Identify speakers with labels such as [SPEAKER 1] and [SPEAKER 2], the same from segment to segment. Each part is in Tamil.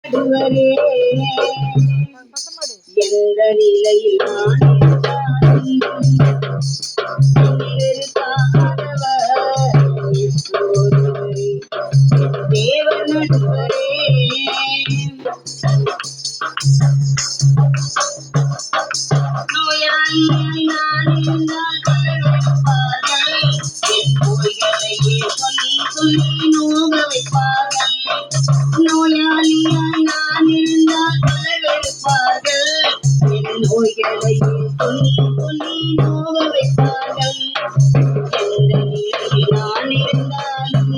[SPEAKER 1] நடுவரே எந்த நிலையில் தேவ நடுவரே நோயாளியாய் நான் இருந்தால் பலவெடுப்பார்கள் என் நோய்களையே சொல்லி சொல்லி நோக வைப்பார்கள் நோயாளியாய் நான் இருந்தால் பலவெடுப்பார்கள் என் நோய்களையே சொல்லி சொல்லி நோக வைப்பார்கள் எந்த நிலையில் நான் இருந்தாலும்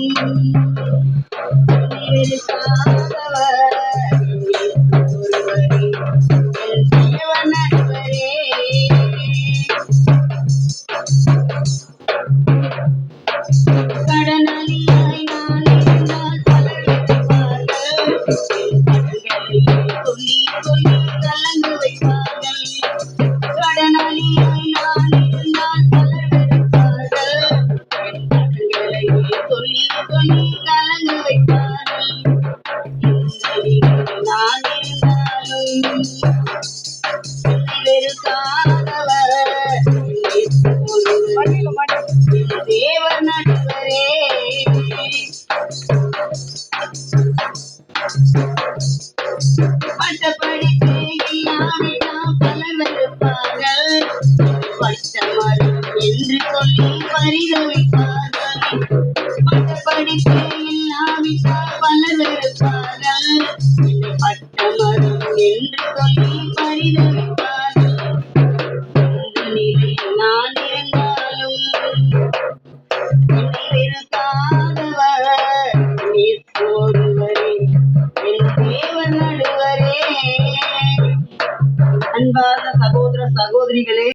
[SPEAKER 1] கடனாளியாய் நான் இருந்தால் பலவெடுப்பார்கள் சொல்லி சொல்லி கலங்க வைப்பார்கள் கடனாளியாய் நான் இருந்தால் பலவெடுப்பார்கள் சொல்லி சொல்லி கலங்க வைப்பார்கள் நான் இருந்தாலும் வெறுக்காதவர் தேவ நடுவரே பட்டப்படிப்பு இல்லாவிட்டால் பலர் வெறுப்பார்கள் பட்டமரம் என்று சொல்லி பரிதவிப்பார்கள் பட்டப்படிப்பு இல்லாவிட்டால் பலர் வெறுப்பார்கள் பட்டமரம் என்று சொல்லி பரிதவிப்பார்கள் இந்த நிலையில் நான் இருந்தாலும் வெறுக்காதவர் ஒருவரே என் தேவ நடுவரே. அன்பார்ந்த சகோதர சகோதரிகளே,